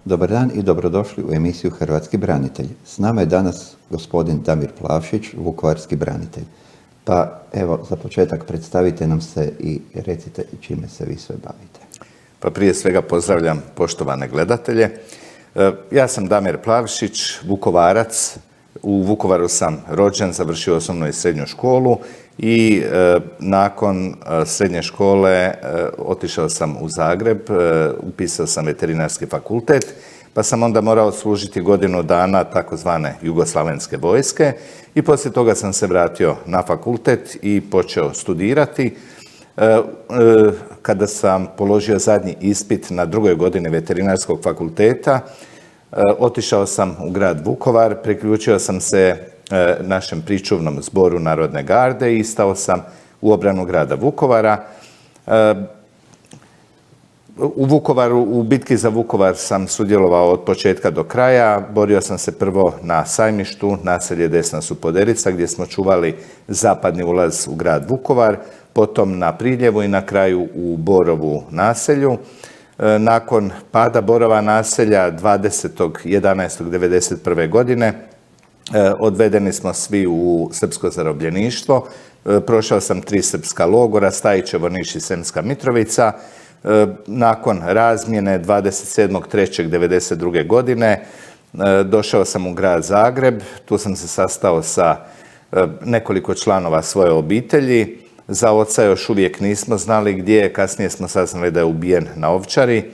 Dobar dan i dobrodošli u emisiju Hrvatski branitelj. S nama je danas gospodin Damir Plavšić, vukovarski branitelj. Pa evo, za početak predstavite nam se i recite čime se vi sve bavite. Pa prije svega pozdravljam poštovane gledatelje. Ja sam Damir Plavšić, Vukovarac. U Vukovaru sam rođen, završio osnovnu i srednju školu i nakon srednje škole otišao sam u Zagreb, upisao sam veterinarski fakultet, pa sam onda morao služiti godinu dana takozvane jugoslavenske vojske i poslije toga sam se vratio na fakultet i počeo studirati. Kada sam položio zadnji ispit na drugoj godini veterinarskog fakulteta, otišao sam u grad Vukovar, priključio sam se našem pričuvnom zboru Narodne garde i stao sam u obranu grada Vukovara. U Vukovaru, u bitki za Vukovar sam sudjelovao od početka do kraja. Borio sam se prvo na Sajmištu, naselje Desna Supoderica, gdje smo čuvali zapadni ulaz u grad Vukovar, potom na Priljevu i na kraju u Borovu naselju. Nakon pada Borova naselja 20.11.1991. godine odvedeni smo svi u srpsko zarobljeništvo. Prošao sam 3 srpska logora, Stajićevo, Niš i Sremska Mitrovica. Nakon razmjene 27.3.1992. godine došao sam u grad Zagreb. Tu sam se sastao sa nekoliko članova svoje obitelji. Za oca još uvijek nismo znali gdje je, kasnije smo saznali da je ubijen na Ovčari.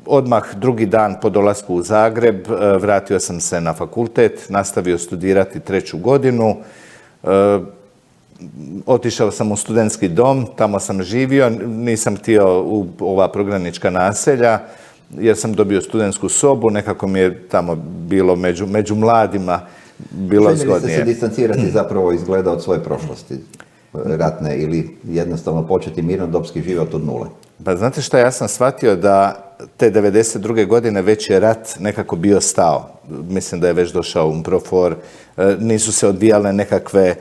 Odmah drugi dan po dolasku u Zagreb vratio sam se na fakultet, nastavio studirati 3. godinu. Otišao sam u studentski dom, tamo sam živio, nisam htio u ova prognanička naselja jer sam dobio studentsku sobu, nekako mi je tamo bilo među mladima bilo zgodnije. Željeli ste se distancirati zapravo izgleda od svoje prošlosti ratne ili jednostavno početi mirnodopski život od nule? Pa znate šta, ja sam shvatio da te 92. godine već je rat nekako bio stao. Mislim da je već došao UNPROFOR, nisu se odvijale nekakve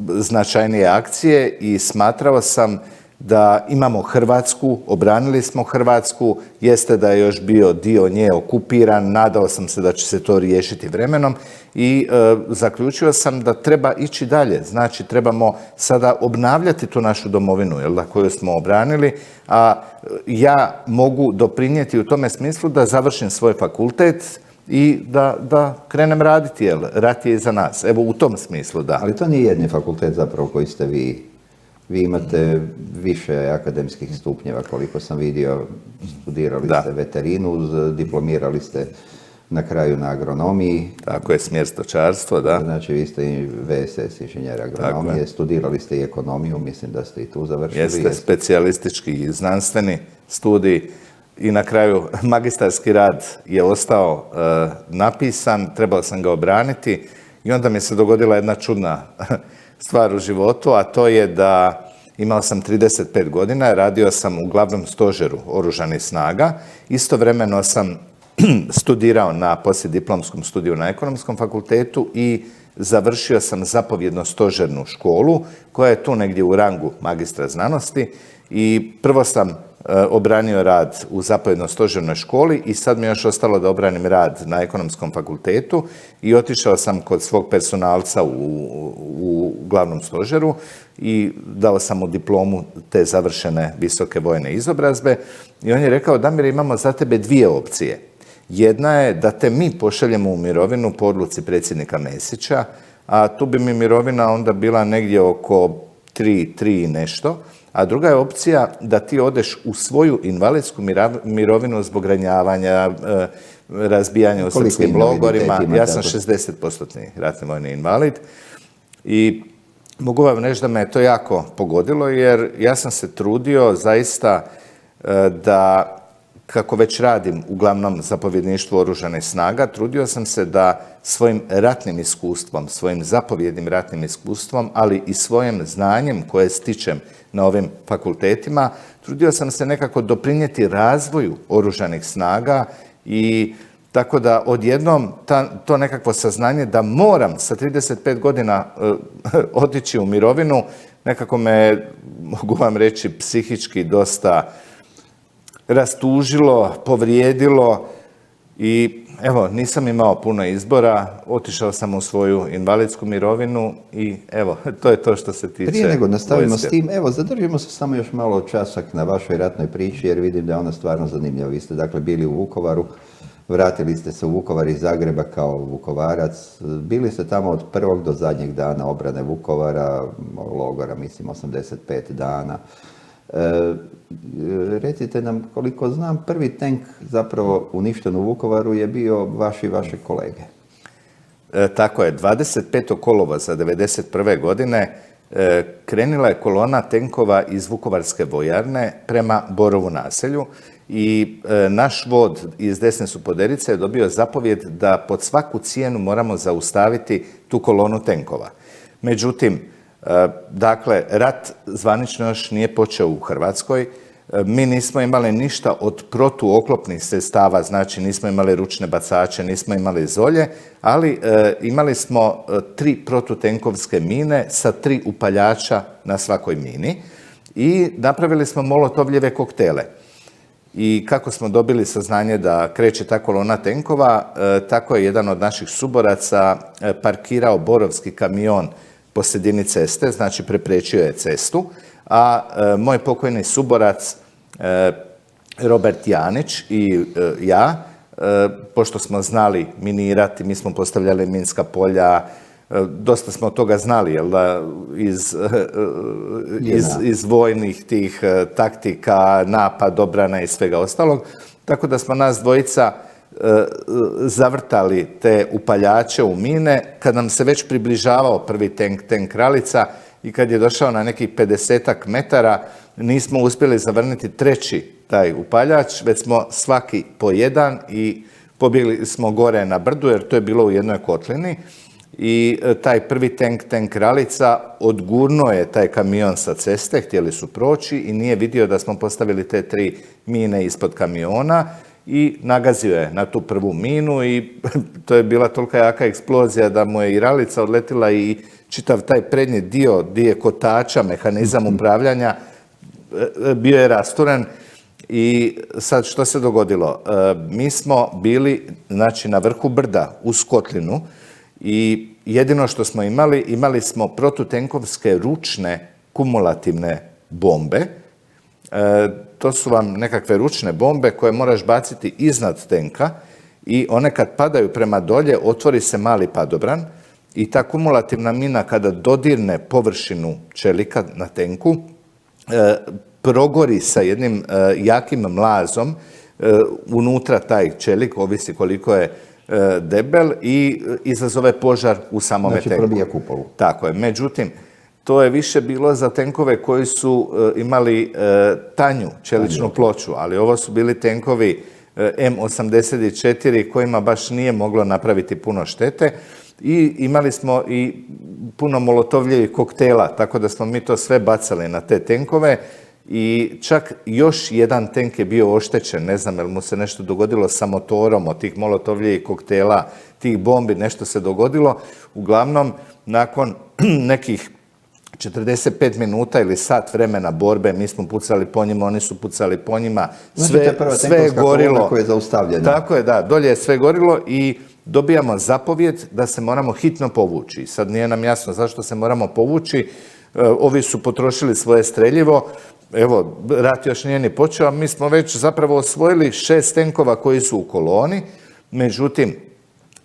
značajnije akcije i smatrao sam da imamo Hrvatsku, obranili smo Hrvatsku, jeste da je još bio dio nje okupiran, nadao sam se da će se to riješiti vremenom i zaključio sam da treba ići dalje. Znači, trebamo sada obnavljati tu našu domovinu, koju smo obranili, a ja mogu doprinijeti u tome smislu da završim svoj fakultet i da krenem raditi, jer rat je iza nas. Evo, u tom smislu, da. Ali to nije jedni fakultet zapravo koji ste vi. Vi imate više akademskih stupnjeva, koliko sam vidio. Studirali ste veterinu, diplomirali ste na kraju na agronomiji. Tako je, smjer stočarstvo, da. Znači, vi ste i VSS, inženjer agronomije, studirali ste i ekonomiju, mislim da ste i tu završili. Jeste specijalistički i znanstveni studij i na kraju magistarski rad je ostao napisan, trebao sam ga obraniti i onda mi se dogodila jedna čudna stvar u životu, a to je da imao sam 35 godina, radio sam u glavnom stožeru Oružanih snaga, istovremeno sam studirao na poslijediplomskom studiju na Ekonomskom fakultetu i završio sam zapovjedno stožernu školu koja je tu negdje u rangu magistra znanosti i prvo sam obranio rad u zapovjedno stožernoj školi i sad mi je još ostalo da obranim rad na Ekonomskom fakultetu i otišao sam kod svog personalca u glavnom stožeru i dao sam mu diplomu te završene visoke vojne izobrazbe i on je rekao: Damire, imamo za tebe 2 opcije. Jedna je da te mi pošaljemo u mirovinu po odluci predsjednika Mesića, a tu bi mi mirovina onda bila negdje oko 3 i nešto, a druga je opcija da ti odeš u svoju invalidsku mirovinu zbog ranjavanja, razbijanja u srpskim logorima. Ja sam 60% ratni vojni invalid i mogu vam reći da me to jako pogodilo jer ja sam se trudio zaista da, kako već radim u glavnom zapovjedništvu Oružanih snaga, trudio sam se da svojim ratnim iskustvom, svojim zapovjednim ratnim iskustvom, ali i svojim znanjem koje stičem na ovim fakultetima, trudio sam se nekako doprinijeti razvoju Oružanih snaga i tako da odjednom to nekakvo saznanje da moram sa 35 godina otići u mirovinu, nekako me, mogu vam reći, psihički dosta rastužilo, povrijedilo i evo, nisam imao puno izbora, otišao sam u svoju invalidsku mirovinu i evo, to je to što se tiče Prije nego nastavimo vojske. s tim, evo, zadržimo se samo još malo časak na vašoj ratnoj priči, jer vidim da je ona stvarno zanimljiva. Vi ste dakle bili u Vukovaru, vratili ste se u Vukovar iz Zagreba kao Vukovarac, bili ste tamo od prvog do zadnjeg dana obrane Vukovara, logora, mislim, 85 dana. Recite nam, koliko znam, prvi tank zapravo uništen u Vukovaru je bio vaš i vaše kolege. Tako je, 25. kolovoza 1991. godine krenula je kolona tenkova iz Vukovarske vojarne prema Borovu naselju i naš vod iz Desne Supoderice je dobio zapovjed da pod svaku cijenu moramo zaustaviti tu kolonu tenkova. Međutim, dakle, rat zvanično još nije počeo u Hrvatskoj. Mi nismo imali ništa od protuoklopnih sredstava, znači nismo imali ručne bacače, nismo imali zolje, ali imali smo 3 protutenkovske mine sa 3 upaljača na svakoj mini i napravili smo molotovljeve koktele. I kako smo dobili saznanje da kreće ta kolona tenkova, tako je jedan od naših suboraca parkirao borovski kamion po sredini ceste, znači preprečio je cestu, a moj pokojni suborac Robert Janić i ja, pošto smo znali minirati, mi smo postavljali minska polja, dosta smo toga znali, jel da, iz vojnih tih taktika, napad, obrana i svega ostalog, tako da smo nas dvojica zavrtali te upaljače u mine kad nam se već približavao prvi tank Kraljica i kad je došao na nekih 50-ak metara nismo uspjeli zavrnuti treći taj upaljač, već smo svaki po jedan i pobjegli smo gore na brdu jer to je bilo u jednoj kotlini i taj prvi tank Kraljica odgurnuo je taj kamion sa ceste, htjeli su proći i nije vidio da smo postavili te 3 mine ispod kamiona i nagazio je na tu prvu minu i to je bila tolika jaka eksplozija da mu je i ralica odletila i čitav taj prednji dio gdje je kotača, mehanizam upravljanja, bio je rasturen. I sad što se dogodilo? Mi smo bili, znači, na vrhu brda uz kotlinu i jedino što smo imali smo protutenkovske ručne kumulativne bombe. To su vam nekakve ručne bombe koje moraš baciti iznad tenka i one kad padaju prema dolje otvori se mali padobran i ta kumulativna mina kada dodirne površinu čelika na tenku progori sa jednim jakim mlazom unutra taj čelik, ovisi koliko je debel i izazove požar u samome tenku. Znači probija kupolu. Tako je. Međutim, to je više bilo za tenkove koji su imali tanju čeličnu ploču, ali ovo su bili tenkovi M84 kojima baš nije moglo napraviti puno štete i imali smo i puno molotovljevih koktela, tako da smo mi to sve bacali na te tenkove i čak još jedan tenk je bio oštećen, ne znam jel mu se nešto dogodilo sa motorom od tih molotovljevih koktela, tih bombi, nešto se dogodilo. Uglavnom, nakon nekih 45 minuta ili sat vremena borbe, mi smo pucali po njima, oni su pucali po njima, sve je gorilo. Koja je zaustavljena. Tako je, da, dolje je sve gorilo i dobijamo zapovjed da se moramo hitno povući. Sad nije nam jasno zašto se moramo povući, ovi su potrošili svoje streljivo, evo, rat još nije ni počeo, a mi smo već zapravo osvojili 6 tenkova koji su u koloni, međutim,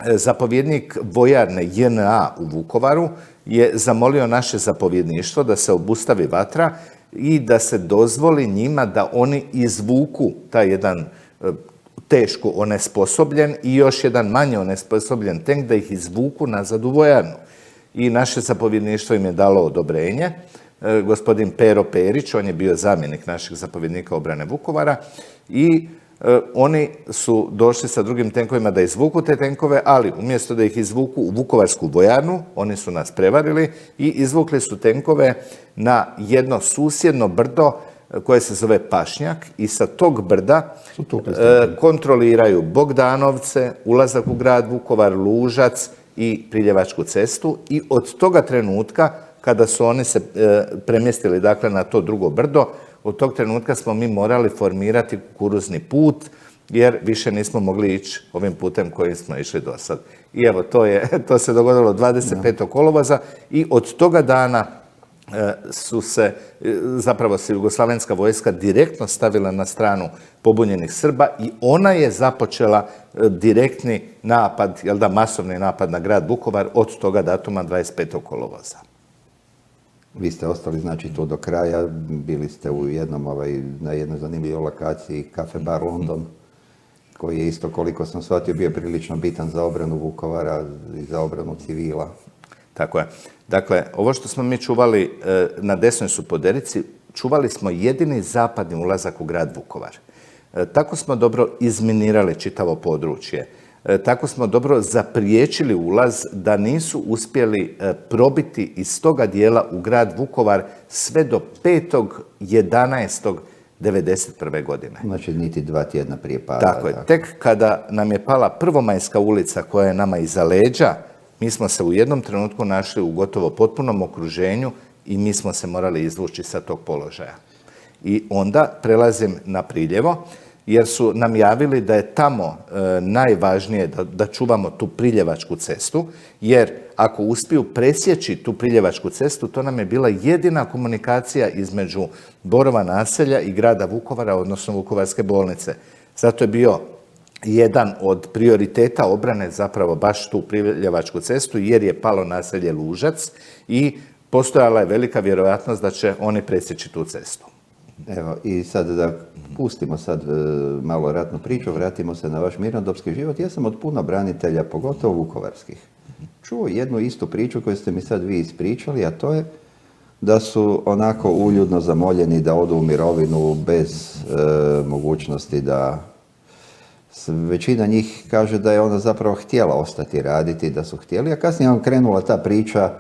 zapovjednik vojarne JNA u Vukovaru je zamolio naše zapovjedništvo da se obustavi vatra i da se dozvoli njima da oni izvuku taj jedan teško onesposobljen i još jedan manje onesposobljen tank, da ih izvuku nazad u vojarnu. I naše zapovjedništvo im je dalo odobrenje. Gospodin Pero Perić, on je bio zamjenik našeg zapovjednika obrane Vukovara i oni su došli sa drugim tenkovima da izvuku te tenkove, ali umjesto da ih izvuku u Vukovarsku vojarnu, oni su nas prevarili i izvukli su tenkove na jedno susjedno brdo koje se zove Pašnjak i sa tog brda kontroliraju Bogdanovce, ulazak u grad Vukovar, Lužac i Priljevačku cestu i od toga trenutka kada su oni se premjestili dakle na to drugo brdo, od tog trenutka smo mi morali formirati kukuruzni put, jer više nismo mogli ići ovim putem kojim smo išli do sad. I evo, to se dogodilo 25. kolovoza i od toga dana zapravo se jugoslavenska vojska direktno stavila na stranu pobunjenih Srba i ona je započela direktni napad, masovni napad na grad Vukovar od toga datuma 25. kolovoza. Vi ste ostali znači tu do kraja, bili ste na jednoj zanimljivoj lokaciji, Cafe Bar London, koji je isto, koliko sam shvatio, bio prilično bitan za obranu Vukovara i za obranu civila. Tako je. Dakle, ovo što smo mi čuvali na desnoj Supoderici, čuvali smo jedini zapadni ulazak u grad Vukovar. Tako smo dobro izminirali čitavo područje. Tako smo dobro zapriječili ulaz da nisu uspjeli probiti iz toga dijela u grad Vukovar sve do 5.11.1991. godine. Znači niti 2 tjedna prije pada. Tako je. Tek kada nam je pala Prvomajska ulica koja je nama iza leđa, mi smo se u jednom trenutku našli u gotovo potpunom okruženju i mi smo se morali izvući sa tog položaja. I onda prelazim na Priljevo, jer su nam javili da je tamo najvažnije da čuvamo tu Priljevačku cestu, jer ako uspiju presjeći tu Priljevačku cestu, to nam je bila jedina komunikacija između Borova naselja i grada Vukovara, odnosno Vukovarske bolnice. Zato je bio jedan od prioriteta obrane zapravo baš tu Priljevačku cestu, jer je palo naselje Lužac i postojala je velika vjerojatnost da će oni presjeći tu cestu. Evo, i sad da pustimo malo ratnu priču, vratimo se na vaš mirnodopski život. Ja sam od puno branitelja, pogotovo vukovarskih, čuo jednu istu priču koju ste mi sad vi ispričali, a to je da su onako uljudno zamoljeni da odu u mirovinu bez mogućnosti da... Većina njih kaže da je ona zapravo htjela ostati raditi, da su htjeli, a kasnije vam krenula ta priča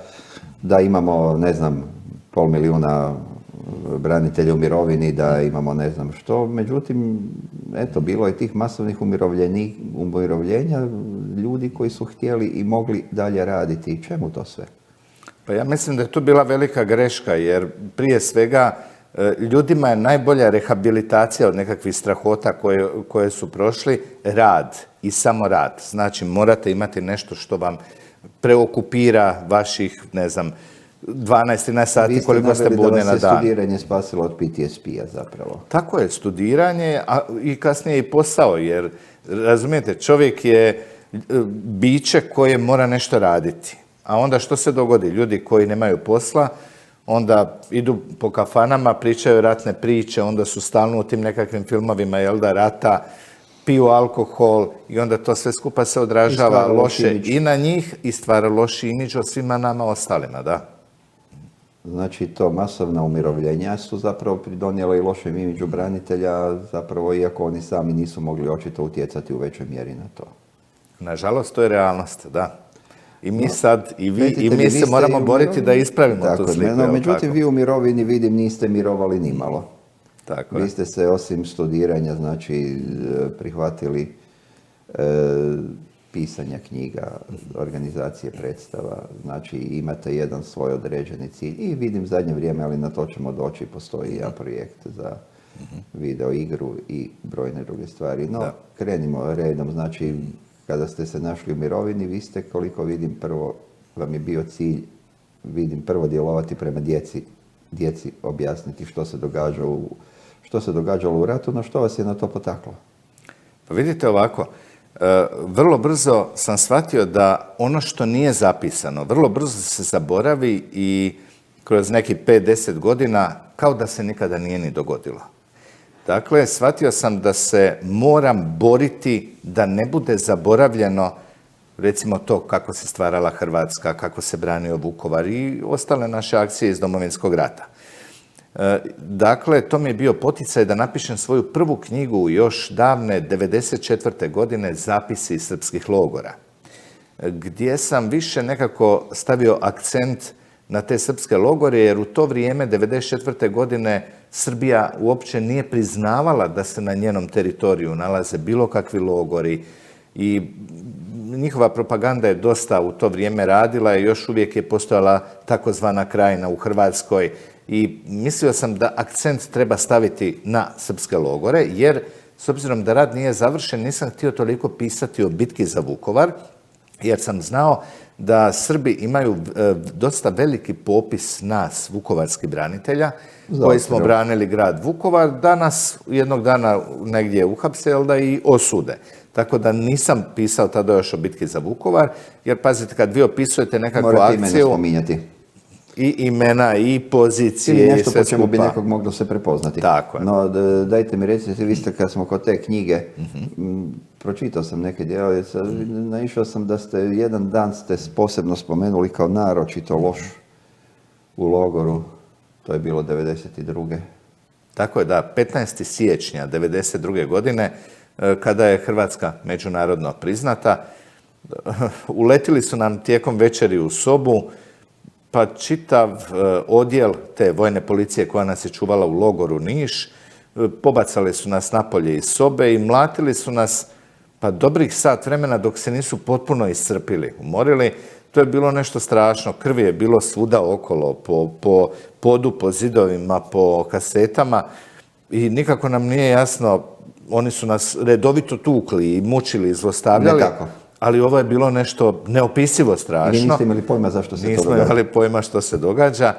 da imamo, 500.000 branitelja u mirovini, da imamo ne znam što. Međutim, eto, bilo je tih masovnih umirovljenja ljudi koji su htjeli i mogli dalje raditi. Čemu to sve? Pa ja mislim da je tu bila velika greška, jer prije svega ljudima je najbolja rehabilitacija od nekakvih strahota koje su prošli rad i samo rad. Znači, morate imati nešto što vam preokupira vaših, 12-13 sati koliko ste budni na dan. Vi ste naveli da vas je studiranje spasilo od PTSP-a zapravo. Tako je, studiranje, a i kasnije i posao, jer razumijete, čovjek je biće koje mora nešto raditi. A onda što se dogodi? Ljudi koji nemaju posla, onda idu po kafanama, pričaju ratne priče, onda su stalno u tim nekakvim filmovima, rata, piju alkohol i onda to sve skupa se odražava loše i na njih i stvara loši imidž o svima nama ostalima, da. Znači, to masovna umirovljenja su zapravo pridonijela i lošem imidžu branitelja, zapravo iako oni sami nisu mogli očito utjecati u većoj mjeri na to. Nažalost, to je realnost, da. I mi sad, i vi, i mi se moramo boriti da ispravimo tu sliku. Međutim, vi u mirovini, vidim, niste mirovali nimalo. Tako je. Vi ste se osim studiranja, znači, prihvatili pisanja knjiga, organizacije predstava, znači imate jedan svoj određeni cilj i vidim zadnje vrijeme, ali na to ćemo doći, postoji jedan projekt za video igru i brojne druge stvari. No, krenimo redom, znači kada ste se našli u mirovini, vi ste, koliko vidim, prvo vam je bio cilj, vidim, prvo djelovati prema djeci objasniti što se događalo u ratu, no što vas je na to potaklo? Pa vidite ovako, vrlo brzo sam shvatio da ono što nije zapisano, vrlo brzo se zaboravi i kroz nekih 5-10 godina kao da se nikada nije ni dogodilo. Dakle, shvatio sam da se moram boriti da ne bude zaboravljeno recimo to kako se stvarala Hrvatska, kako se branio Vukovar i ostale naše akcije iz Domovinskog rata. Dakle, to mi je bio poticaj da napišem svoju prvu knjigu još davne 1994. godine Zapisi iz srpskih logora, gdje sam više nekako stavio akcent na te srpske logore, jer u to vrijeme, 1994. godine, Srbija uopće nije priznavala da se na njenom teritoriju nalaze bilo kakvi logori i njihova propaganda je dosta u to vrijeme radila i još uvijek je postojala takozvana Krajina u Hrvatskoj i mislio sam da akcent treba staviti na srpske logore, jer s obzirom da rat nije završen, nisam htio toliko pisati o bitki za Vukovar, jer sam znao da Srbi imaju dosta veliki popis nas, vukovarskih branitelja, koji smo branili grad Vukovar, da nas jednog dana negdje uhapse, da i osude. Tako da nisam pisao tada još o bitki za Vukovar, jer pazite, kad vi opisujete nekakvu Morate akciju... imena spominjati. I imena, i pozicije, ili nešto i sve po čemu bi skupa. nekog moglo se prepoznati. Tako je. No, dajte mi recite, vi ste kad smo kod te knjige, pročitao sam neke djelovice, naišao sam da ste jedan dan ste posebno spomenuli kao naročito loš u logoru, to je bilo 92. Tako je, da, 15. siječnja 92. godine, kada je Hrvatska međunarodno priznata, uletili su nam tijekom večeri u sobu, pa čitav odjel te vojne policije koja nas je čuvala u logoru Niš, pobacali su nas napolje iz sobe i mlatili su nas pa dobrih sat vremena dok se nisu potpuno iscrpili, umorili. To je bilo nešto strašno, krvi je bilo svuda okolo, po podu, po zidovima, po kasetama i nikako nam nije jasno, oni su nas redovito tukli i mučili, zlostavljali. Ne tako. Ali ovo je bilo nešto neopisivo strašno. I niste imali pojma zašto se to događa. Nismo imali pojma što se događa.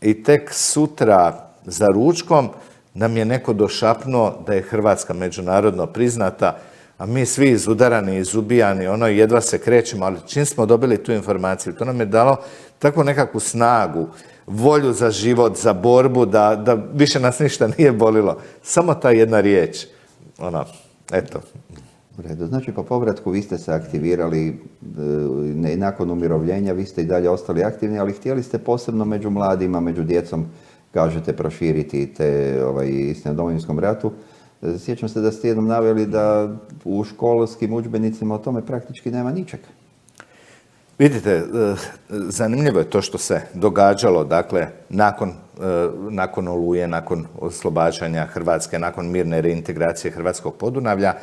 I tek sutra za ručkom nam je neko došapnuo da je Hrvatska međunarodno priznata, a mi svi izudarani, izubijani, jedva se krećemo, ali čim smo dobili tu informaciju, to nam je dalo takvu nekakvu snagu, volju za život, za borbu, da više nas ništa nije bolilo. Samo ta jedna riječ. Eto. U redu. Znači, po povratku vi ste se aktivirali, nakon umirovljenja vi ste i dalje ostali aktivni, ali htjeli ste posebno među mladima, među djecom, kažete, proširiti te istine o Domovinskom ratu. Sjećam se da ste jednom naveli da u školskim udžbenicima o tome praktički nema ničeg. Vidite, zanimljivo je to što se događalo, dakle, nakon Oluje, nakon oslobađanja Hrvatske, nakon mirne reintegracije Hrvatskog Podunavlja.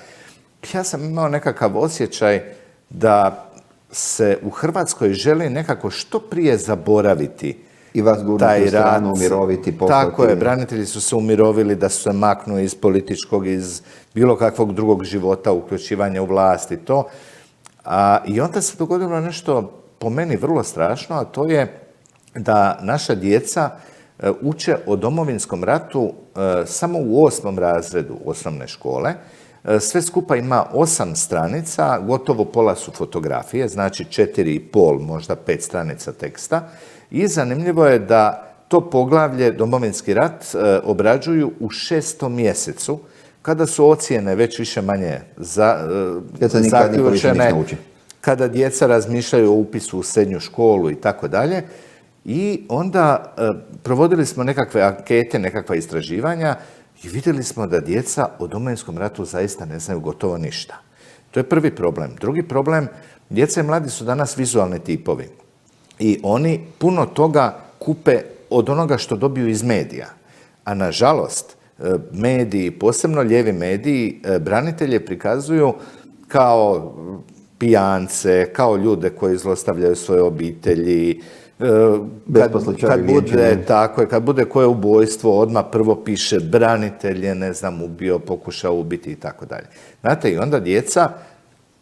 Ja sam imao nekakav osjećaj da se u Hrvatskoj želi nekako što prije zaboraviti i vas gurnuti u stranu, umiroviti, poslati. Tako je, branitelji su se umirovili da su se maknuli iz političkog, iz bilo kakvog drugog života, uključivanja u vlast i to. I onda se dogodilo nešto po meni vrlo strašno, a to je da naša djeca uče o Domovinskom ratu samo u 8. razredu osnovne škole. Sve skupa ima 8 stranica, gotovo pola su fotografije, znači 4,5, možda 5 stranica teksta. I zanimljivo je da to poglavlje Domovinski rat obrađuju u 6. mjesecu, kada su ocjene već više manje zaključene, kada djeca razmišljaju o upisu u srednju školu i tako dalje. I onda provodili smo nekakve ankete, nekakva istraživanja i vidjeli smo da djeca o Domovinskom ratu zaista ne znaju gotovo ništa. To je prvi problem. Drugi problem, djeca i mladi su danas vizualni tipovi i oni puno toga kupe od onoga što dobiju iz medija. A nažalost, mediji, posebno lijevi mediji, branitelje prikazuju kao pijance, kao ljude koji zlostavljaju svoje obitelji. Kad bude koje ubojstvo, odmah prvo piše branitelj je, ubio, pokušao ubiti i tako dalje. Znate, i onda djeca,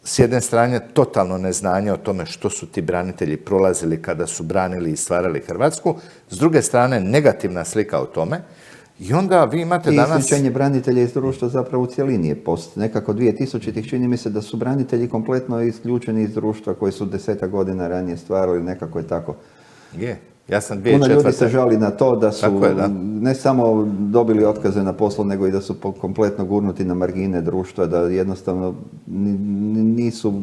s jedne strane, totalno neznanje o tome što su ti branitelji prolazili kada su branili i stvarali Hrvatsku, s druge strane, negativna slika o tome. I onda vi imate danas... I isključenje branitelja iz društva zapravo u cjelini je nekako 2000-ih čini mi se da su branitelji kompletno isključeni iz društva koji su 10 godina ranije stvarali, nekako je tako. Je, ja sam 2004. Puno ljudi se žali na to da su ne samo dobili otkaze na poslu, nego i da su kompletno gurnuti na margine društva, da jednostavno nisu...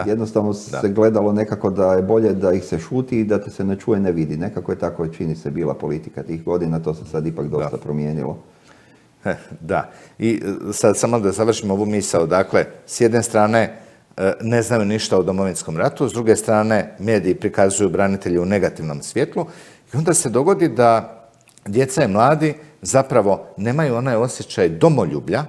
Jednostavno se gledalo nekako da je bolje da ih se šuti i da te se ne čuje, ne vidi. Nekako je tako, čini se, bila politika tih godina, to se sad ipak dosta promijenilo. Da, i sad samo da završimo ovu misao. Dakle, s jedne strane ne znaju ništa o Domovinskom ratu, s druge strane mediji prikazuju branitelje u negativnom svjetlu i onda se dogodi da djeca i mladi zapravo nemaju onaj osjećaj domoljublja,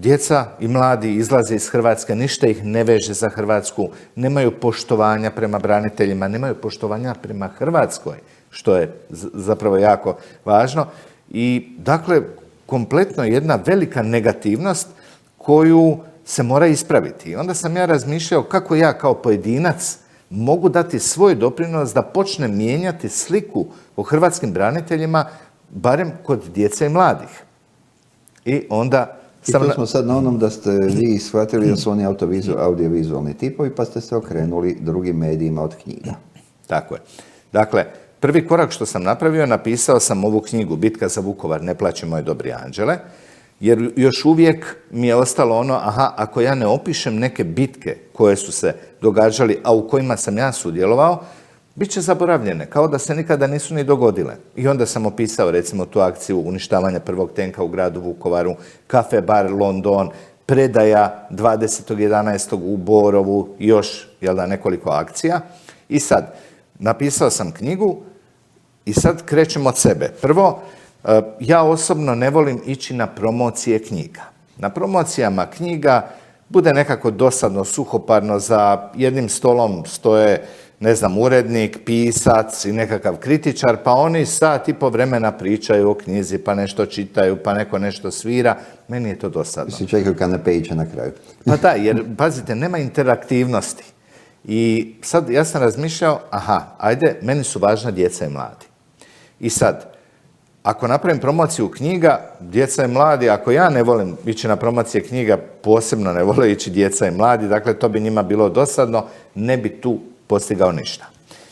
djeca i mladi izlaze iz Hrvatske, ništa ih ne veže za Hrvatsku, nemaju poštovanja prema braniteljima, nemaju poštovanja prema Hrvatskoj, što je zapravo jako važno. I dakle, kompletno jedna velika negativnost koju se mora ispraviti. I onda sam ja razmišljao kako ja kao pojedinac mogu dati svoj doprinos da počnem mijenjati sliku o hrvatskim braniteljima, barem kod djece i mladih. I onda I tu smo sad na onom da ste vi shvatili da su oni audiovizualni tipovi, pa ste se okrenuli drugim medijima od knjiga. Tako je. Dakle, prvi korak što sam napravio, napisao sam ovu knjigu Bitka za Vukovar, ne plaći moji dobri anđele, jer još uvijek mi je ostalo ono, ako ja ne opišem neke bitke koje su se događali, a u kojima sam ja sudjelovao, bit će zaboravljene, kao da se nikada nisu ni dogodile. I onda sam opisao recimo tu akciju uništavanja prvog tenka u gradu Vukovaru, kafe bar London, predaja 20.11. u Borovu, još nekoliko akcija. I sad, napisao sam knjigu i sad krećem od sebe. Prvo, ja osobno ne volim ići na promocije knjiga. Na promocijama knjiga bude nekako dosadno, suhoparno, za jednim stolom stoje, ne znam, urednik, pisac i nekakav kritičar, pa oni sat i po vremena pričaju o knjizi, pa nešto čitaju, pa neko nešto svira. Meni je to dosadno. Svi čekaju kanapeića na kraju. Pa da, jer, pazite, nema interaktivnosti. I sad ja sam razmišljao, ajde, meni su važna djeca i mladi. I sad, ako napravim promociju knjiga, djeca i mladi, ako ja ne volim ići na promocije knjiga, posebno ne vole ići djeca i mladi, dakle to bi njima bilo dosadno, ne bi tu postigao ništa.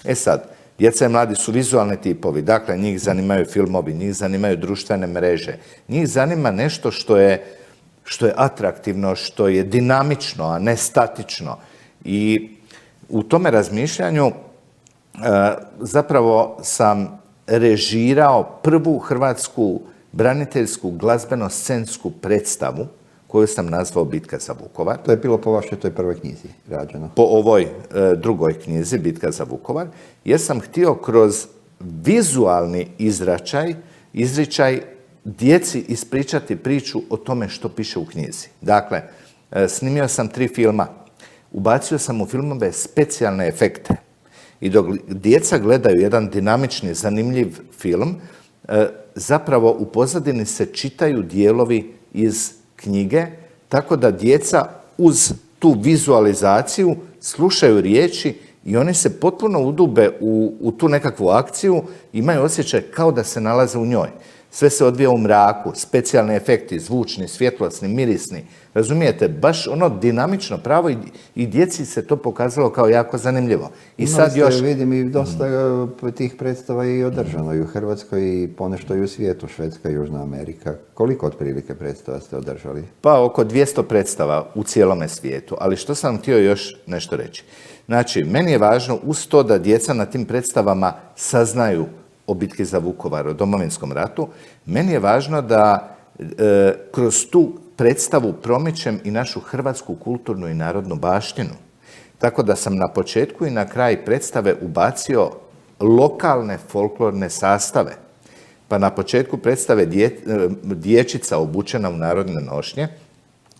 E sad, djeca i mladi su vizualni tipovi, dakle njih zanimaju filmovi, njih zanimaju društvene mreže, njih zanima nešto što je atraktivno, što je dinamično, a ne statično. I u tome razmišljanju zapravo sam režirao prvu hrvatsku braniteljsku glazbeno-scensku predstavu koju sam nazvao Bitka za Vukovar. To je bilo po vašoj toj prvoj knjizi rađeno? Po ovoj drugoj knjizi, Bitka za Vukovar, jer sam htio kroz vizualni izričaj djeci ispričati priču o tome što piše u knjizi. Dakle, snimio sam 3 filma. Ubacio sam u filmove specijalne efekte. I dok djeca gledaju jedan dinamični, zanimljiv film, zapravo u pozadini se čitaju dijelovi iz knjige, tako da djeca uz tu vizualizaciju slušaju riječi i oni se potpuno udube u tu nekakvu akciju, imaju osjećaj kao da se nalaze u njoj. Sve se odvija u mraku, specijalni efekti, zvučni, svjetlosni, mirisni. Razumijete, baš ono dinamično pravo i djeci se to pokazalo kao jako zanimljivo. I sad još vidim i dosta tih predstava i održano i u Hrvatskoj i ponešto i u svijetu, Švedska i Južna Amerika. Koliko otprilike predstava ste održali? Pa oko 200 predstava u cijelome svijetu, ali što sam htio još nešto reći. Znači, meni je važno uz to da djeca na tim predstavama saznaju o bitki za Vukovar, o Domovinskom ratu, meni je važno da kroz tu predstavu promičem i našu hrvatsku kulturnu i narodnu baštinu. Tako da sam na početku i na kraj predstave ubacio lokalne folklorne sastave. Pa na početku predstave dječica obučena u narodne nošnje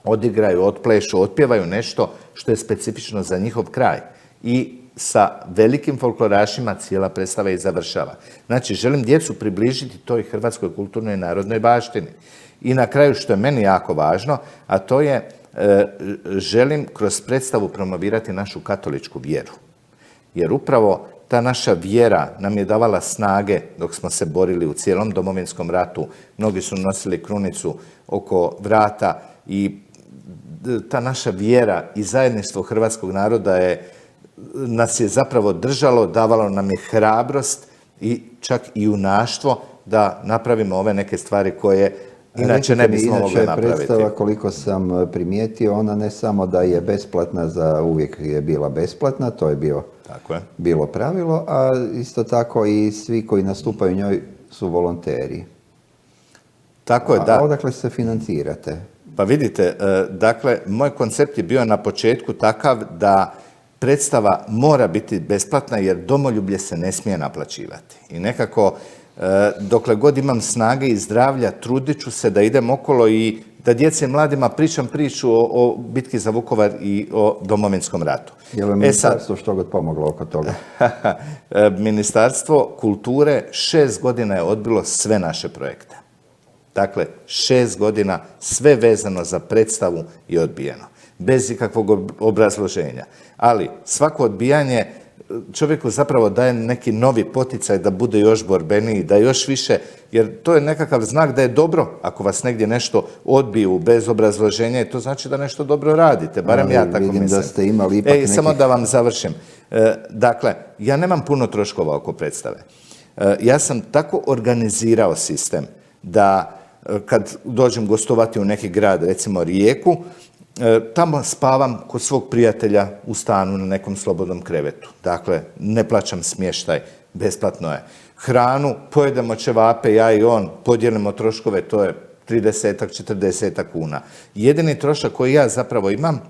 odigraju, otplešu, otpjevaju nešto što je specifično za njihov kraj. I sa velikim folklorašima cijela predstava i završava. Znači, želim djecu približiti toj hrvatskoj kulturnoj i narodnoj baštini. I na kraju, što je meni jako važno, a to je, želim kroz predstavu promovirati našu katoličku vjeru. Jer upravo ta naša vjera nam je davala snage dok smo se borili u cijelom Domovinskom ratu. Mnogi su nosili krunicu oko vrata i ta naša vjera i zajedništvo hrvatskog naroda nas je zapravo držalo, davalo nam je hrabrost i čak i junaštvo da napravimo ove neke stvari koje inače ne bismo mogli napraviti. Predstava, koliko sam primijetio, ona ne samo da je besplatna, za uvijek je bila besplatna, to je bilo pravilo, a isto tako i svi koji nastupaju u njoj su volonteri. Tako je, da. A odakle se financirate? Pa vidite, dakle, moj koncept je bio na početku takav da predstava mora biti besplatna jer domoljublje se ne smije naplaćivati. I nekako, dokle god imam snage i zdravlja, trudit ću se da idem okolo i da djeci i mladima pričam priču o bitki za Vukovar i o Domovinskom ratu. Je li ministarstvo što god pomoglo oko toga? Ministarstvo kulture 6 godina je odbilo sve naše projekte. Dakle, 6 godina sve vezano za predstavu je odbijeno. Bez ikakvog obrazloženja. Ali svako odbijanje čovjeku zapravo daje neki novi poticaj da bude još borbeniji, da još više, jer to je nekakav znak da je dobro ako vas negdje nešto odbiju bez obrazloženja i to znači da nešto dobro radite, barem ja tako vidim mislim. Da ste imali ipak nekih... Samo da vam završim. Dakle, ja nemam puno troškova oko predstave. Ja sam tako organizirao sistem da kad dođem gostovati u neki grad, recimo Rijeku, tamo spavam kod svog prijatelja u stanu na nekom slobodnom krevetu. Dakle, ne plaćam smještaj, besplatno je. Hranu, pojedemo ćevape, ja i on, podijelimo troškove, to je 30-40 kuna. Jedini trošak koji ja zapravo imam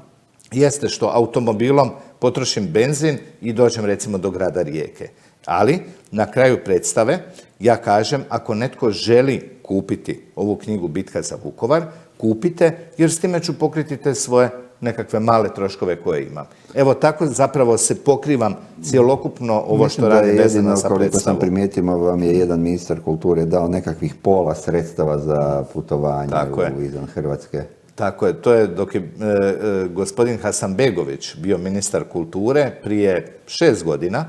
jeste što automobilom potrošim benzin i dođem recimo do grada Rijeke. Ali na kraju predstave ja kažem, ako netko želi kupiti ovu knjigu Bitka za Vukovar, kupite, jer s time ću pokriti te svoje nekakve male troškove koje imam. Evo tako zapravo se pokrivam cjelokupno ovo što radim vezano sa predstavom. Koliko sam primijetio, vam je jedan ministar kulture dao nekakvih pola sredstava za putovanje izvan Hrvatske. Tako je, to je dok je gospodin Hasanbegović bio ministar kulture prije 6 godina,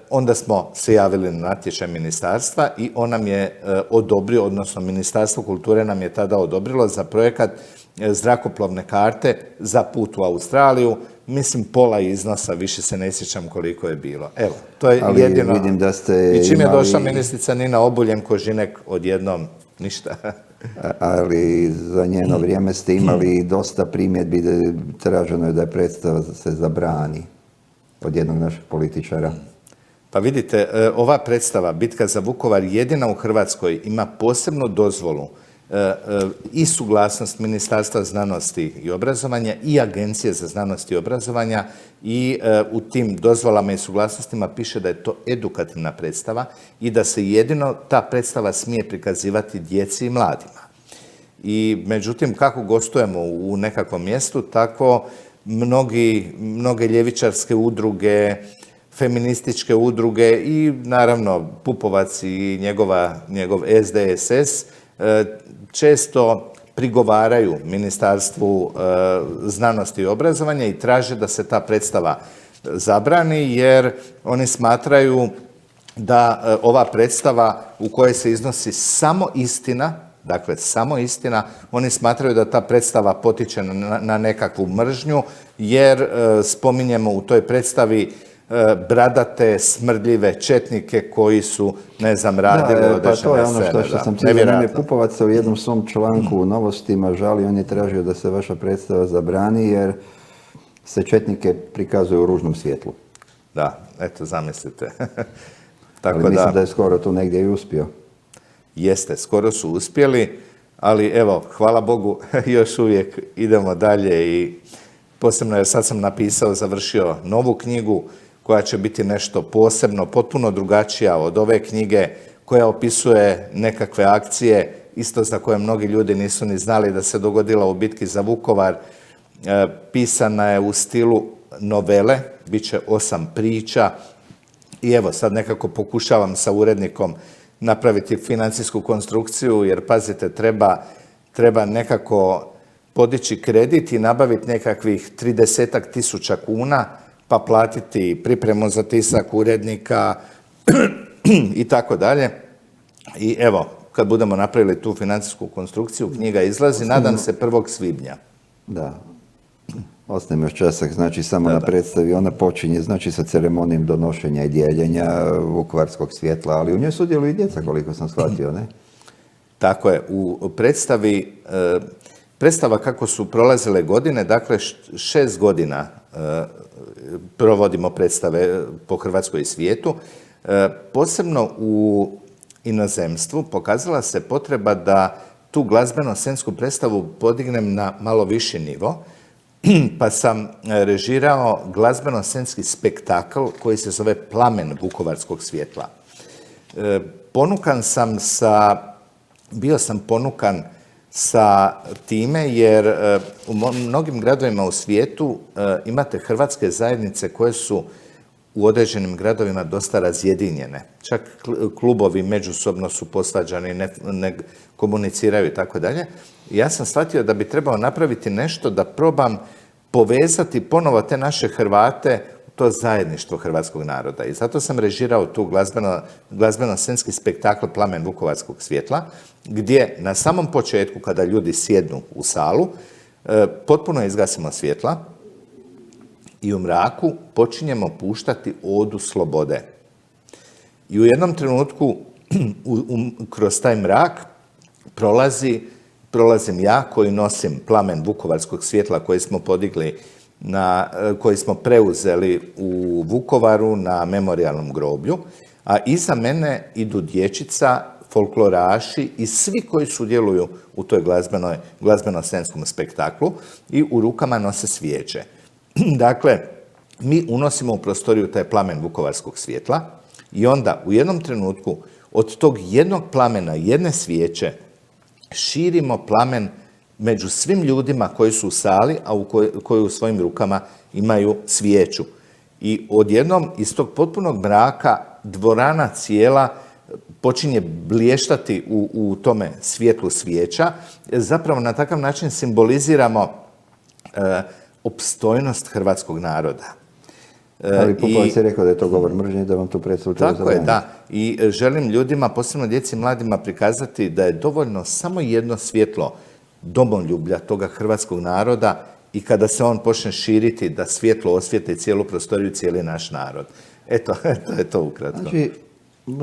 onda smo se javili na natječaj ministarstva i on nam je odobrio, odnosno Ministarstvo kulture nam je tada odobrilo za projekat zrakoplovne karte za put u Australiju. Mislim, pola iznosa, više se ne sjećam koliko je bilo. Evo, to je ali jedino. Vidim da ste i čim je imali... došla ministrica Nina Obuljen Kožinek, odjednom ništa. Ali za njeno vrijeme ste imali dosta primjedbi, traženo je da je predstava se zabrani od jednog našeg političara. Pa vidite, ova predstava Bitka za Vukovar jedina u Hrvatskoj ima posebnu dozvolu i suglasnost Ministarstva znanosti i obrazovanja i Agencije za znanost i obrazovanja i u tim dozvolama i suglasnostima piše da je to edukativna predstava i da se jedino ta predstava smije prikazivati djeci i mladima. I međutim, kako gostujemo u nekakvom mjestu, tako mnoge ljevičarske udruge, feminističke udruge i naravno Pupovac i njegov SDSS često prigovaraju Ministarstvu znanosti i obrazovanja i traže da se ta predstava zabrani jer oni smatraju da ova predstava u kojoj se iznosi samo istina, dakle samo istina, oni smatraju da ta predstava potiče na nekakvu mržnju jer spominjemo u toj predstavi bradate, smrdljive četnike koji su, ne znam, radili određene scene. Pa to je ono što sam cijelo vrijeme Pupovac se u jednom svom članku u Novostima žali, on je tražio da se vaša predstava zabrani jer se četnike prikazuju u ružnom svjetlu. Da, eto, zamislite. Tako ali mislim da je skoro tu negdje i uspio. Jeste, skoro su uspjeli, ali evo, hvala Bogu, još uvijek idemo dalje i posebno jer sad sam napisao, završio novu knjigu koja će biti nešto posebno, potpuno drugačija od ove knjige koja opisuje nekakve akcije, isto za koje mnogi ljudi nisu ni znali da se dogodila u bitki za Vukovar. Pisana je u stilu novele, bit će 8 priča i evo sad nekako pokušavam sa urednikom napraviti financijsku konstrukciju jer pazite, treba nekako podići kredit i nabaviti nekakvih 30.000 kuna, pa platiti pripremu za tisak urednika i tako dalje. I evo, kad budemo napravili tu financijsku konstrukciju, knjiga izlazi, nadam se 1. svibnja. Da. Ostajem još časak, znači samo na predstavi, ona počinje znači sa ceremonijom donošenja i dijeljenja vukovarskog svjetla, ali u njoj sudjeluju i djeca koliko sam shvatio, ne? Tako je, u predstava kako su prolazile godine, dakle 6 godina provodimo predstave po Hrvatskoj i svijetu. Posebno u inozemstvu pokazala se potreba da tu glazbeno-scensku predstavu podignem na malo viši nivo, pa sam režirao glazbeno-scenski spektakl koji se zove Plamen vukovarskog svjetla. Bio sam ponukan sa time, jer u mnogim gradovima u svijetu imate hrvatske zajednice koje su u određenim gradovima dosta razjedinjene. Čak klubovi međusobno su posvađani, ne komuniciraju i tako dalje. Ja sam shvatio da bi trebao napraviti nešto da probam povezati ponovo te naše Hrvate u to zajedništvo hrvatskog naroda. I zato sam režirao tu glazbeno-scenski spektakl Plamen vukovarskog svjetla, gdje na samom početku, kada ljudi sjednu u salu, potpuno izgasimo svjetla i u mraku počinjemo puštati odu slobode. I u jednom trenutku kroz taj mrak prolazim ja koji nosim plamen vukovarskog svjetla koji smo podigli, koji smo preuzeli u Vukovaru na memorijalnom groblju, a iza mene idu dječica, folkloraši i svi koji sudjeluju u toj glazbeno-scenskom spektaklu i u rukama nose svijeće. Dakle, mi unosimo u prostoriju taj plamen vukovarskog svjetla i onda u jednom trenutku od tog jednog plamena, jedne svijeće, širimo plamen među svim ljudima koji su u sali, a koji u svojim rukama imaju svijeću. I odjednom iz tog potpunog mraka dvorana cijela počinje blještati u tome svjetlu svijeća. Zapravo na takav način simboliziramo opstojnost hrvatskog naroda. Ali Pupovac je rekao da je to govor mržnje, da vam tu predstavlja zabraniti. Tako je, da. I želim ljudima, posebno djeci i mladima, prikazati da je dovoljno samo jedno svjetlo domoljublja toga hrvatskog naroda i kada se on počne širiti, da svjetlo osvijeti cijelu prostoriju, cijeli naš narod. Eto, to je to ukratko. Znači,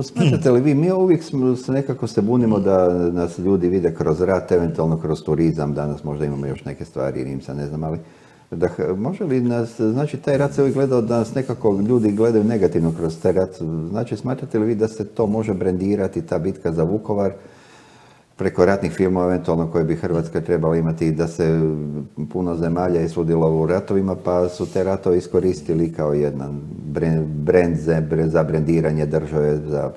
smatrate li vi, mi uvijek nekako se bunimo da nas ljudi vide kroz rat, eventualno kroz turizam, danas možda imamo još neke stvari, Rimca, ne znam, ali može li nas, znači taj rat se uvijek gledao da nas nekako ljudi gledaju negativno kroz taj rat, znači smatrate li vi da se to može brendirati, ta bitka za Vukovar, preko ratnih filmova eventualno koje bi Hrvatska trebala imati, da se puno zemalja je sudjelovalo u ratovima, pa su te ratove iskoristili kao jedan brend za brendiranje države, za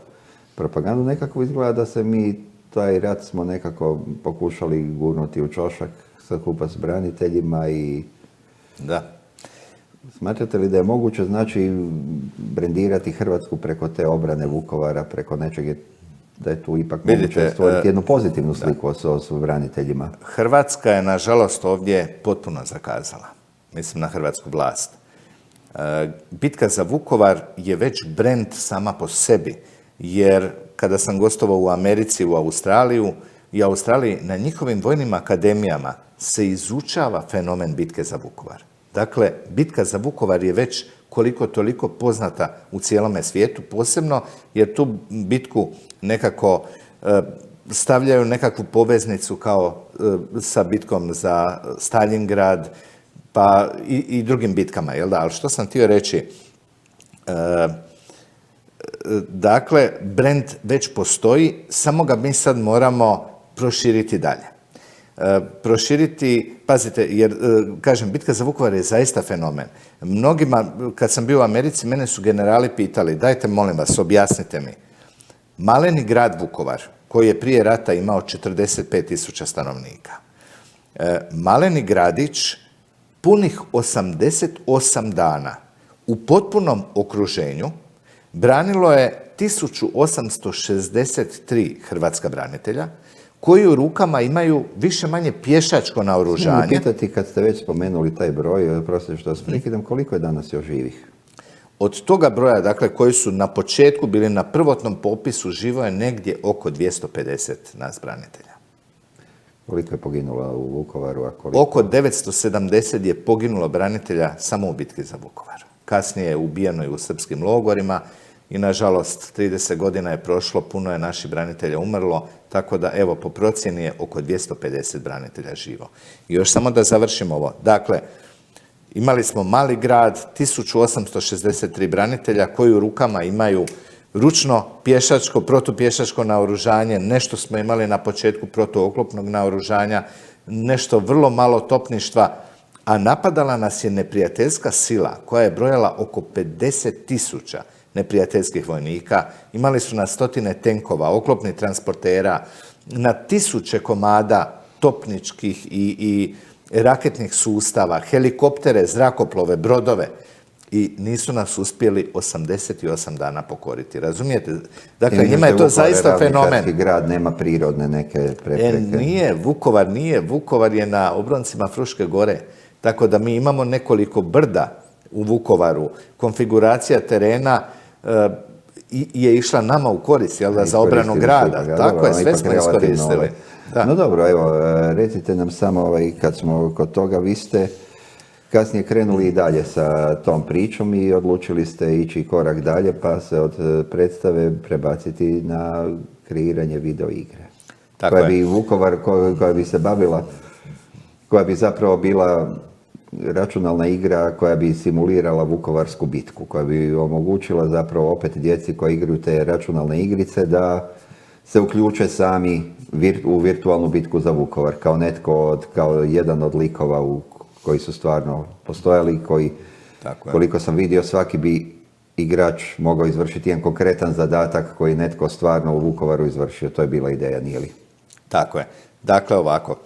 propagandu. Nekako izgleda da se mi taj rat smo nekako pokušali gurnuti u čošak skupa s braniteljima i... Da. Smatrate li da je moguće, znači, brendirati Hrvatsku preko te obrane Vukovara, preko nečeg, da je tu ipak moguće stvoriti jednu pozitivnu sliku o braniteljima? Hrvatska je, nažalost, ovdje potpuno zakazala. Mislim na hrvatsku vlast. Bitka za Vukovar je već brend sama po sebi, jer kada sam gostovao u Americi, u Australiji, na njihovim vojnim akademijama se izučava fenomen bitke za Vukovar. Dakle, bitka za Vukovar je već koliko toliko poznata u cijelome svijetu, posebno jer tu bitku nekako stavljaju nekakvu poveznicu kao sa bitkom za Stalingrad, pa i drugim bitkama, jel da? Ali što sam htio reći, dakle, brend već postoji, samo ga mi sad moramo proširiti dalje. Proširiti, pazite, jer, kažem, bitka za Vukovar je zaista fenomen. Mnogima, kad sam bio u Americi, mene su generali pitali, dajte, molim vas, objasnite mi. Maleni grad Vukovar, koji je prije rata imao 45.000 stanovnika. Maleni gradić, punih 88 dana, u potpunom okruženju, branilo je 1863 hrvatska branitelja, koji u rukama imaju više manje pješačko naoružanje. Smijem pitati, kad ste već spomenuli taj broj, prostite što vas prekidam, koliko je danas još živih? Od toga broja, dakle, koji su na početku bili na prvotnom popisu, živo je negdje oko 250 nas branitelja. Koliko je poginulo u Vukovaru? A koliko? Oko 970 je poginulo branitelja samo u bitki za Vukovar. Kasnije je ubijeno i u srpskim logorima i, nažalost, 30 godina je prošlo, puno je naših branitelja umrlo, tako da, evo, po procjeni je oko 250 branitelja živo. I još samo da završimo ovo. Dakle, imali smo mali grad, 1863 branitelja koji u rukama imaju ručno pješačko, protupješačko naoružanje, nešto smo imali na početku protuoklopnog naoružanja, nešto vrlo malo topništva, a napadala nas je neprijateljska sila koja je brojala oko 50.000 neprijateljskih vojnika. Imali su na stotine tenkova, oklopnih transportera, na tisuće komada topničkih i raketnih sustava, helikoptere, zrakoplove, brodove i nisu nas uspjeli 88 dana pokoriti. Razumijete? Dakle, njima je to zaista fenomen. Grad nema prirodne neke prepreke. Nije. Vukovar je na obroncima Fruške gore. Tako da mi imamo nekoliko brda u Vukovaru. Konfiguracija terena je išla nama u korist, jel da, za obranu grada. Tako je, sve smo iskoristili. No dobro, evo, recite nam samo, kad smo kod toga, vi ste kasnije krenuli i dalje sa tom pričom i odlučili ste ići korak dalje, pa se od predstave prebaciti na kreiranje video igre. Koja bi Vukovar, koja bi se bavila, koja bi zapravo bila računalna igra koja bi simulirala Vukovarsku bitku, koja bi omogućila zapravo opet djeci koji igraju te računalne igrice da se uključe sami u virtualnu bitku za Vukovar, kao netko, kao jedan od likova koji su stvarno postojali, koji, koliko sam vidio, svaki bi igrač mogao izvršiti jedan konkretan zadatak koji netko stvarno u Vukovaru izvršio. To je bila ideja, nije li? Tako je. Dakle, ovako.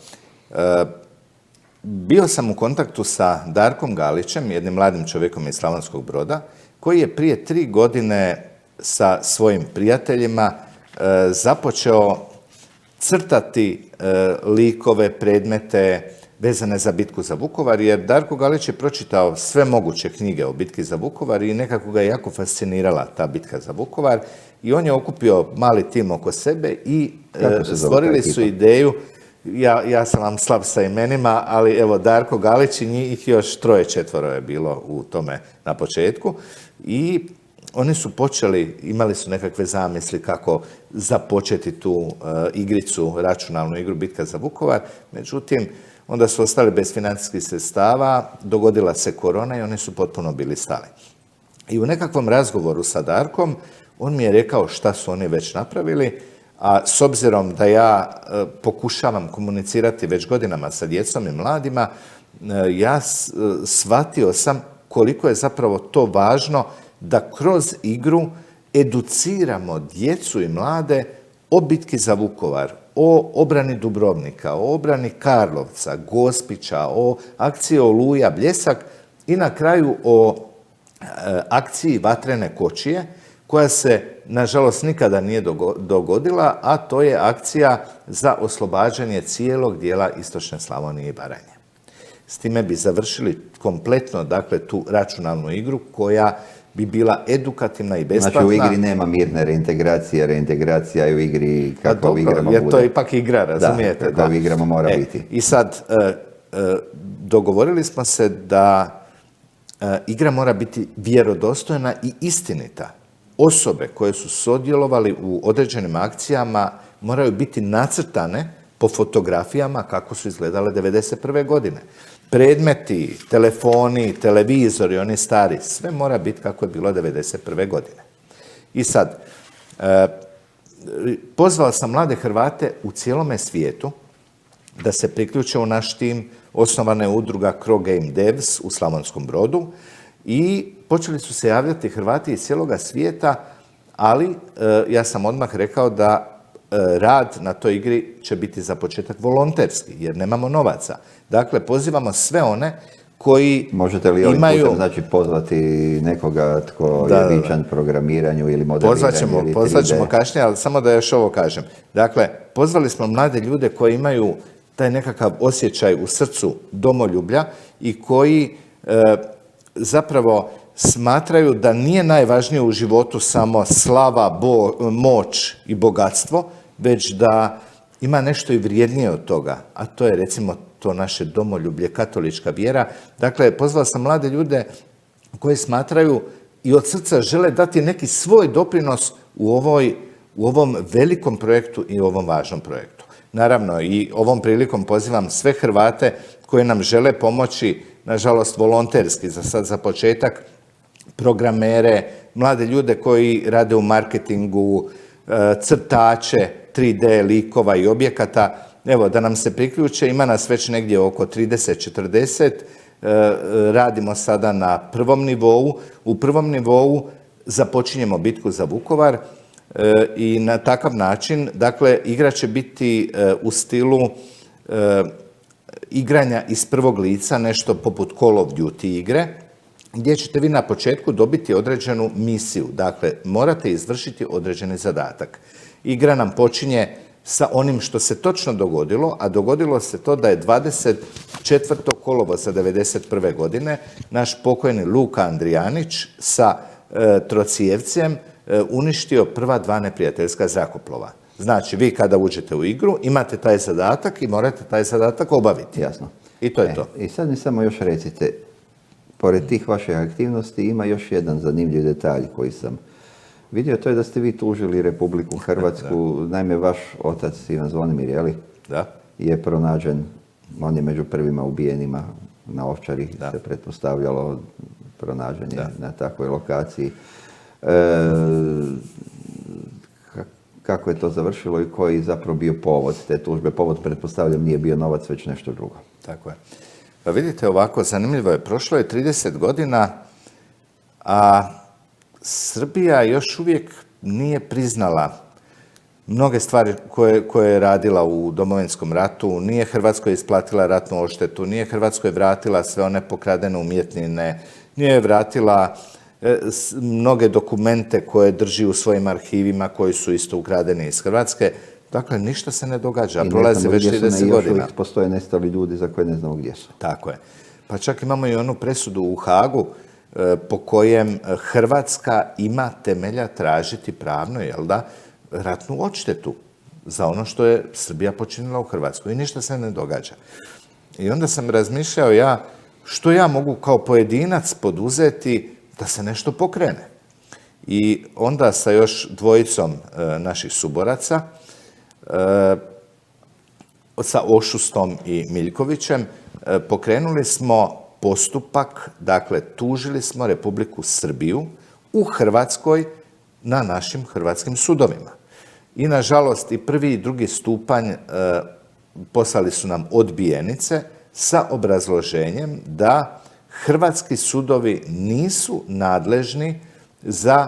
Bio sam u kontaktu sa Darkom Galićem, jednim mladim čovjekom iz Slavonskog Broda, koji je prije 3 godine sa svojim prijateljima započeo crtati likove, predmete vezane za bitku za Vukovar, jer Darko Galić je pročitao sve moguće knjige o bitki za Vukovar i nekako ga je jako fascinirala ta bitka za Vukovar i on je okupio mali tim oko sebe i stvorili su ideju. Ja sam vam slab sa imenima, ali evo Darko Galić i njih još 3-4 je bilo u tome na početku i oni su počeli, imali su nekakve zamisli kako započeti tu igricu, računalnu igru Bitka za Vukovar, međutim, onda su ostali bez financijskih sredstava, dogodila se korona i oni su potpuno bili stali. I u nekakvom razgovoru sa Darkom, on mi je rekao šta su oni već napravili, a s obzirom da ja pokušavam komunicirati već godinama sa djecom i mladima, ja shvatio sam koliko je zapravo to važno da kroz igru educiramo djecu i mlade o bitki za Vukovar, o obrani Dubrovnika, o obrani Karlovca, Gospića, o akciji Oluja, Bljesak i na kraju o akciji Vatrene kočije, koja se, nažalost, nikada nije dogodila, a to je akcija za oslobađanje cijelog dijela istočne Slavonije i Baranje. S time bi završili kompletno, dakle, tu računalnu igru koja bi bila edukativna i besplatna. Znači u igri nema mirne reintegracije, reintegracija je u igri kako u igrama bude. Jer to je ipak igra, razumijete? Da, kako u igrama mora biti. I sad, dogovorili smo se da igra mora biti vjerodostojna i istinita. Osobe koje su sudjelovali u određenim akcijama moraju biti nacrtane po fotografijama kako su izgledale 1991. godine. Predmeti, telefoni, televizori, oni stari, sve mora biti kako je bilo 1991. godine. I sad, pozvao sam mlade Hrvate u cijelome svijetu da se priključe u naš tim. Osnovana je udruga Cro Game Devs u Slavonskom Brodu i počeli su se javljati Hrvati iz cijeloga svijeta, ali ja sam odmah rekao da rad na toj igri će biti za početak volonterski, jer nemamo novaca. Dakle, pozivamo sve one koji možete li ovim putem, znači, pozvati nekoga tko je vičan programiranju ili modeliranju? Pozvat ćemo kasnije, ali samo da još ovo kažem. Dakle, pozvali smo mlade ljude koji imaju taj nekakav osjećaj u srcu domoljublja i koji zapravo smatraju da nije najvažnije u životu samo slava, moć i bogatstvo, već da ima nešto i vrijednije od toga, a to je recimo to naše domoljublje, katolička vjera. Dakle, pozvao sam mlade ljude koji smatraju i od srca žele dati neki svoj doprinos u ovom velikom projektu i ovom važnom projektu. Naravno, i ovom prilikom pozivam sve Hrvate koji nam žele pomoći, nažalost volonterski za početak, programere, mlade ljude koji rade u marketingu, crtače, 3D likova i objekata, evo, da nam se priključe, ima nas već negdje oko 30-40, radimo sada na prvom nivou. U prvom nivou započinjemo bitku za Vukovar i na takav način, dakle, igra će biti u stilu igranja iz prvog lica, nešto poput Call of Duty igre, gdje ćete vi na početku dobiti određenu misiju. Dakle, morate izvršiti određeni zadatak. Igra nam počinje sa onim što se točno dogodilo, a dogodilo se to da je 24. kolovoza 1991. godine naš pokojni Luka Andrijanić sa Trocijevcem uništio prva 2 neprijateljska zrakoplova. Znači, vi kada uđete u igru, imate taj zadatak i morate taj zadatak obaviti. Jasno. I to je to. I sad mi samo još recite, pored tih vaših aktivnosti ima još jedan zanimljiv detalj koji sam vidio, to je da ste vi tužili Republiku Hrvatsku. Naime, vaš otac Ivan Zvonimir, je pronađen, on je među prvima ubijenima na Ovčari, se pretpostavljalo, pronađen je na takvoj lokaciji. Kako je to završilo i koji je zapravo bio povod te tužbe? Povod, pretpostavljam, nije bio novac, već nešto drugo. Tako je. Pa vidite ovako, zanimljivo je, prošlo je 30 godina, a Srbija još uvijek nije priznala mnoge stvari koje je radila u Domovinskom ratu, nije Hrvatskoj isplatila ratnu odštetu, nije Hrvatskoj vratila sve one pokradene umjetnine, nije vratila mnoge dokumente koje drži u svojim arhivima koji su isto ukradeni iz Hrvatske. Dakle, ništa se ne događa, prolazi već 30 godina. I postoje nestali ljudi za koje ne znamo gdje su. Tako je. Pa čak imamo i onu presudu u Hagu po kojem Hrvatska ima temelja tražiti pravno, ratnu odštetu za ono što je Srbija počinila u Hrvatskoj i ništa se ne događa. I onda sam razmišljao što ja mogu kao pojedinac poduzeti da se nešto pokrene. I onda sa još 2 naših suboraca, sa Ošustom i Miljkovićem, pokrenuli smo postupak, dakle, tužili smo Republiku Srbiju u Hrvatskoj na našim hrvatskim sudovima. I, nažalost, i 1. i 2. stupanj poslali su nam odbijenice sa obrazloženjem da hrvatski sudovi nisu nadležni za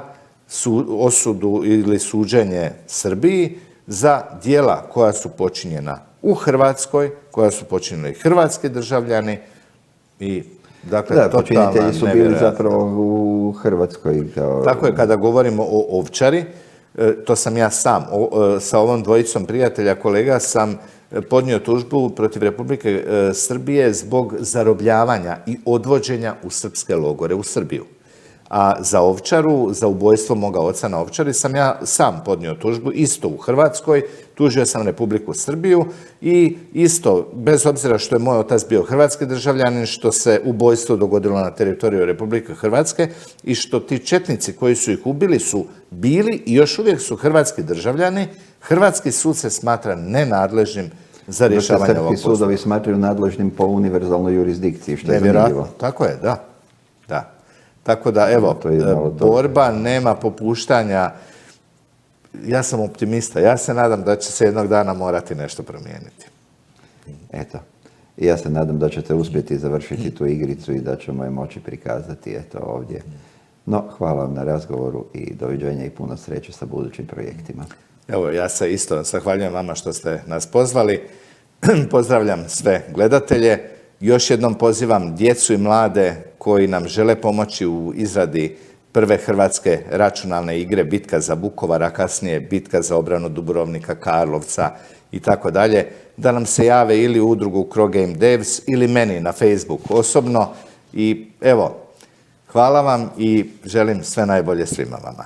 osudu ili suđenje Srbiji za djela koja su počinjena u Hrvatskoj, koja su počinili hrvatski državljani i dakle, počinitelji su bili zapravo u Hrvatskoj. Tako je, kada govorimo o Ovčari, to sam ja sam, sa ovom 2 prijatelja, kolega, sam podnio tužbu protiv Republike Srbije zbog zarobljavanja i odvođenja u srpske logore u Srbiju. A za Ovčaru, za ubojstvo moga oca na Ovčari, sam ja sam podnio tužbu, isto u Hrvatskoj, tužio sam Republiku Srbiju i isto, bez obzira što je moj otac bio hrvatski državljanin, što se ubojstvo dogodilo na teritoriju Republike Hrvatske i što ti četnici koji su ih ubili su bili i još uvijek su hrvatski državljani, hrvatski sud se smatra nenadležnim za rješavanje ovog postupka. Sudovi smatraju nadležnim po univerzalnoj jurisdikciji, što je zanimljivo. Tako je, da. Tako da, evo, borba, nema popuštanja. Ja sam optimista. Ja se nadam da će se jednog dana morati nešto promijeniti. Eto. I ja se nadam da ćete uspjeti završiti tu igricu i da ćemo je moći prikazati ovdje. No, hvala vam na razgovoru i doviđenja i puno sreće sa budućim projektima. Evo, ja se isto zahvaljujem vama što ste nas pozvali. Pozdravljam sve gledatelje. Još jednom pozivam djecu i mlade koji nam žele pomoći u izradi prve hrvatske računalne igre Bitka za Vukovar, a kasnije Bitka za obranu Dubrovnika, Karlovca i tako dalje, da nam se jave ili u udrugu Crogame Devs ili meni na Facebook osobno. I evo, hvala vam i želim sve najbolje svima vama.